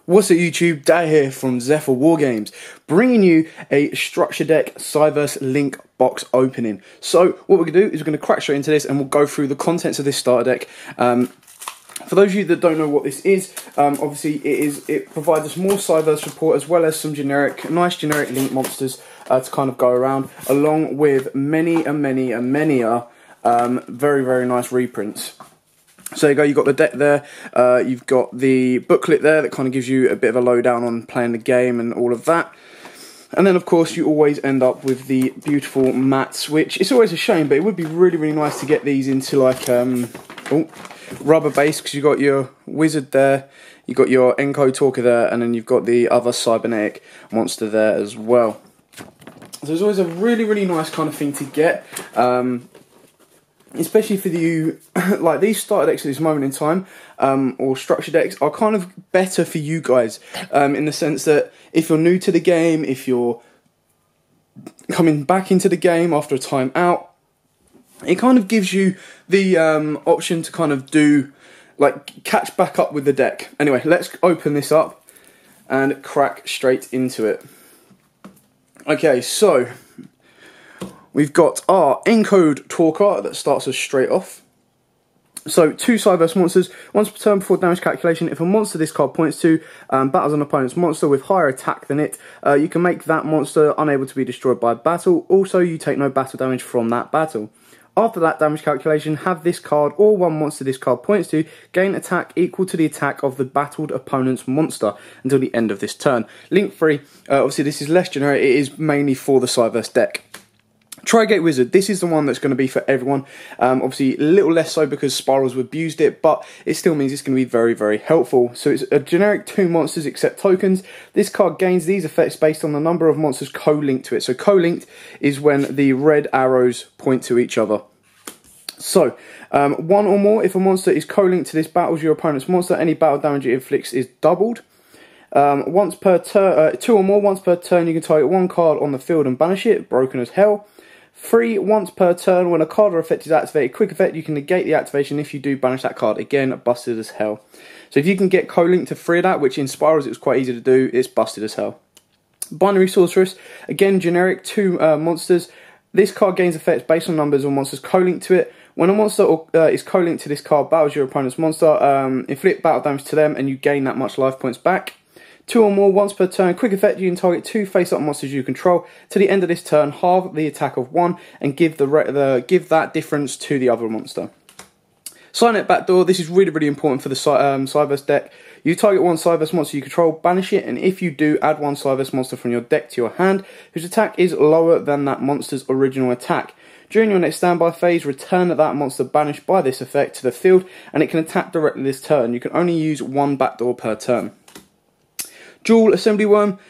What's up YouTube, Dad here from Zephyr Wargames, bringing you a structure deck Cyberse link box opening. So what we're going to do is we're going to crack straight into this and we'll go through the contents of this starter deck. For those of you that don't know what this is, obviously it provides us more Cyberse support as well as some nice generic link monsters to kind of go around, along with many very nice reprints. So there you go, you've got the deck there, you've got the booklet there that kind of gives you a bit of a lowdown on playing the game and all of that. And then of course you always end up with the beautiful mats, which it's always a shame, but it would be really nice to get these into like rubber base, because you've got your wizard there, you've got your Enko Talker there, and then you've got the other cybernetic monster there as well. So it's always a really nice kind of thing to get. Especially for you, like these starter decks at this moment in time, or structure decks, are kind of better for you guys, in the sense that if you're new to the game, if you're coming back into the game after a time out, it kind of gives you the option to kind of catch back up with the deck. Anyway, let's open this up and crack straight into it. Okay, so we've got our Enko Talker that starts us straight off. So, 2 Cyberse monsters. Once per turn before damage calculation, if a monster this card points to battles an opponent's monster with higher attack than it, you can make that monster unable to be destroyed by battle. Also, you take no battle damage from that battle. After that damage calculation, have this card or one monster this card points to gain attack equal to the attack of the battled opponent's monster until the end of this turn. Link free. Obviously, this is less generic. It is mainly for the Cyberse deck. Tri-Gate Wizard, this is the one that's going to be for everyone. Obviously, a little less so because Spirals have abused it, but it still means it's going to be very helpful. So it's a generic 2 monsters except tokens. This card gains these effects based on the number of monsters co-linked to it. So co-linked is when the red arrows point to each other. So, 1 or more, if a monster is co-linked to this battles your opponent's monster, any battle damage it inflicts is doubled. Once per turn, 2 or more, once per turn, you can target 1 card on the field and banish it, broken as hell. 3, once per turn, when a card or effect is activated, quick effect, you can negate the activation. If you do, banish that card. Again, busted as hell. So if you can get co-linked to 3 of that, which in Spirals it was quite easy to do, it's busted as hell. Binary Sorceress, again, generic 2 monsters. This card gains effects based on numbers of monsters co-linked to it. When a monster is co-linked to this card, battles your opponent's monster, inflict battle damage to them, and you gain that much life points back. 2 or more, once per turn, quick effect, you can target 2 face-up monsters you control. To the end of this turn, halve the attack of 1 and give that difference to the other monster. Silent Backdoor, this is really important for the Cyberse deck. You target 1 Cyberse monster you control, banish it, and if you do, add 1 Cyberse monster from your deck to your hand, whose attack is lower than that monster's original attack. During your next standby phase, return that monster banished by this effect to the field, and it can attack directly this turn. You can only use 1 backdoor per turn. Dual Assembly Worm,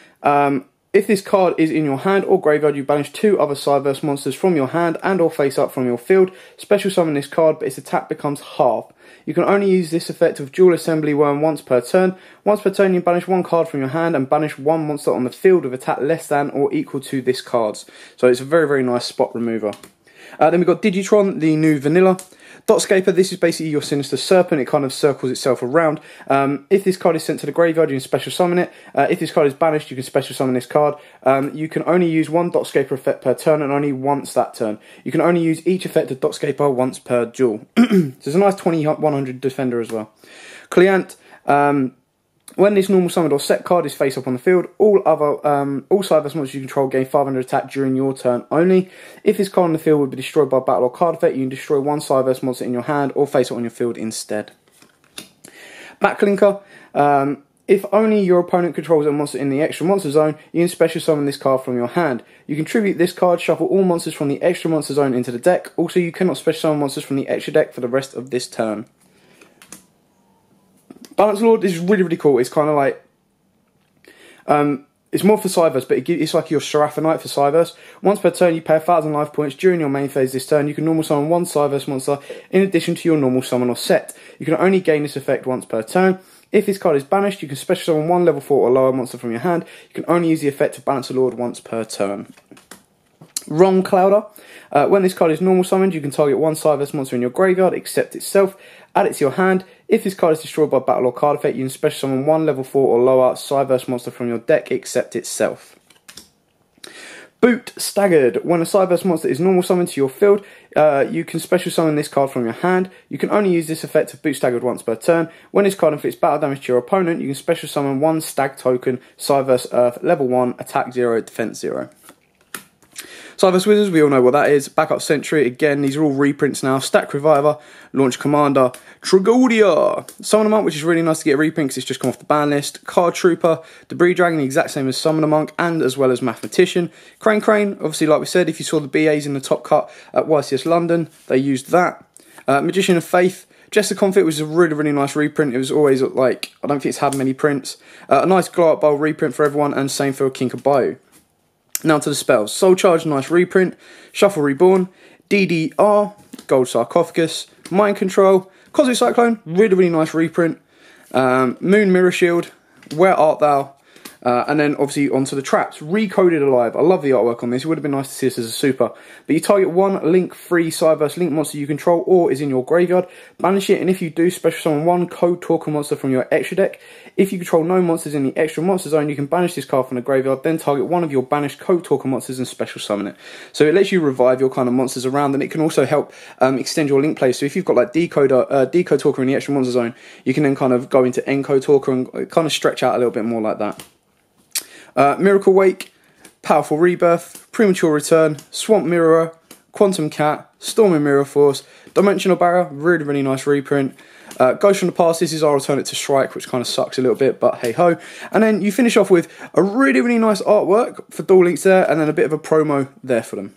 if this card is in your hand or graveyard, you banish 2 other Cyberse monsters from your hand and or face up from your field. Special summon this card, but its attack becomes halved. You can only use this effect of Dual Assembly Worm once per turn. Once per turn, you banish 1 card from your hand and banish 1 monster on the field with attack less than or equal to this card's. So it's a very nice spot remover. Then we've got Digitron, the new vanilla. Dotscaper, this is basically your Sinister Serpent. It kind of circles itself around. If this card is sent to the graveyard, you can special summon it. If this card is banished, you can special summon this card. You can only use 1 Dotscaper effect per turn and only once that turn. You can only use each effect of Dotscaper once per duel. So it's a nice 2100 defender as well. Client, when this normal summoned or set card is face up on the field, all Cyberse monsters you control gain 500 attack during your turn only. If this card on the field would be destroyed by battle or card effect, you can destroy 1 Cyberse monster in your hand or face it on your field instead. Backlinker, if only your opponent controls a monster in the extra monster zone, you can special summon this card from your hand. You can tribute this card, shuffle all monsters from the extra monster zone into the deck. Also, you cannot special summon monsters from the extra deck for the rest of this turn. Balance Lord is really cool. It's kind of like, it's more for Cyberse, but it's like your Seraphinite for Cyberse. Once per turn, you pay 1000 life points. During your main phase this turn, you can normal summon 1 Cyberse monster in addition to your normal summon or set. You can only gain this effect once per turn. If this card is banished, you can special summon 1 level 4 or lower monster from your hand. You can only use the effect of Balance Lord once per turn. Wrong Clouder. When this card is normal summoned, you can target 1 Cyberse monster in your graveyard except itself. Add it to your hand. If this card is destroyed by battle or card effect, you can special summon one level 4 or lower Cyberse monster from your deck except itself. Boot Staggered. When a Cyberse monster is normal summoned to your field, you can special summon this card from your hand. You can only use this effect of Boot Staggered once per turn. When this card inflicts battle damage to your opponent, you can special summon one Stag token, Cyberse Earth, level 1, attack 0, defense 0. Cyberse Wizards, we all know what that is. Backup Sentry, again, these are all reprints now. Stack Reviver, Launch Commander, Tragodia. Summoner Monk, which is really nice to get a reprint because it's just come off the ban list. Card Trooper, Debris Dragon, the exact same as Summoner Monk, and as well as Mathematician. Crane, obviously, like we said, if you saw the BAs in the top cut at YCS London, they used that. Magician of Faith, Jester Conflict was a really, really nice reprint. It was always like, I don't think it's had many prints. A nice Glow Up Bowl reprint for everyone, and same for Kinkabayu. Now to the spells. Soul Charge, nice reprint. Shuffle Reborn. DDR, Gold Sarcophagus. Mind Control. Cosmic Cyclone, really, really nice reprint. Moon Mirror Shield. Where Art Thou? And then obviously onto the traps. Recoded Alive. I love the artwork on this. It would have been nice to see this as a super. But you target one link-free Cyberse link monster you control or is in your graveyard. Banish it, and if you do, special summon one Code Talker monster from your extra deck. If you control no monsters in the extra monster zone, you can banish this card from the graveyard, then target one of your banished Code Talker monsters and special summon it. So it lets you revive your kind of monsters around, and it can also help extend your link play. So if you've got like Decode Talker in the extra monster zone, you can then kind of go into Encode Talker and kind of stretch out a little bit more like that. Miracle Wake, Powerful Rebirth, Premature Return, Swamp Mirrorer, Quantum Cat, Storming Mirror Force, Dimensional Barrier, really, really nice reprint. Ghost from the Past, this is our alternate to Shrike, which kind of sucks a little bit, but hey ho. And then you finish off with a really, really nice artwork for Duel Links there, and then a bit of a promo there for them.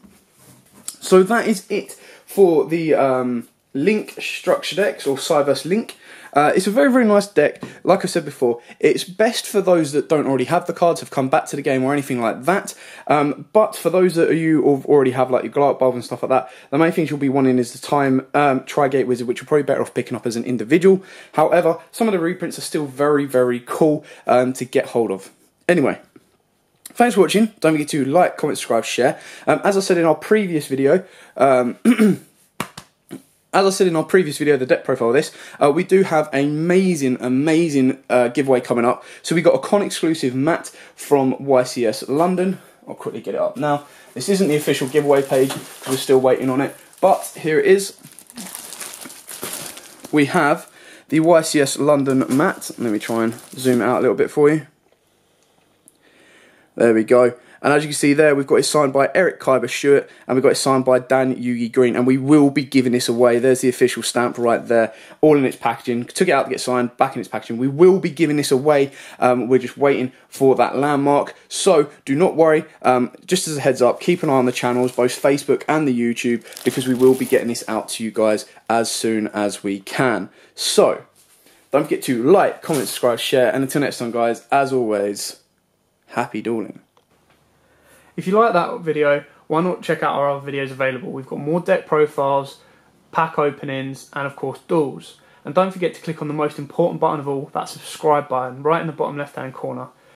So that is it for the Link structure decks, or Cyberse Link. It's a very, very nice deck. Like I said before, it's best for those that don't already have the cards, have come back to the game or anything like that. But for those that you already have like your Glow Up Bulb and stuff like that, the main things you'll be wanting is the Time Tri-Gate Wizard, which you're probably better off picking up as an individual. However, some of the reprints are still very, very cool to get hold of. Anyway, thanks for watching. Don't forget to like, comment, subscribe, share. As I said in our previous video, the deck profile of this, we do have an amazing giveaway coming up. So we got a con exclusive mat from YCS London. I'll quickly get it up now. This isn't the official giveaway page because we're still waiting on it, but here it is. We have the YCS London mat. Let me try and zoom it out a little bit for you. There we go. And as you can see there, we've got it signed by Eric Kyber Stewart, and we've got it signed by Dan Yugi Green, and we will be giving this away. There's the official stamp right there, all in its packaging. Took it out to get signed, back in its packaging. We will be giving this away. We're just waiting for that landmark. So do not worry. Just as a heads up, keep an eye on the channels, both Facebook and the YouTube, because we will be getting this out to you guys as soon as we can. So don't forget to like, comment, subscribe, share, and until next time, guys, as always, happy dueling. If you like that video, why not check out our other videos available? We've got more deck profiles, pack openings, and of course duels. And don't forget to click on the most important button of all, that subscribe button, right in the bottom left hand corner.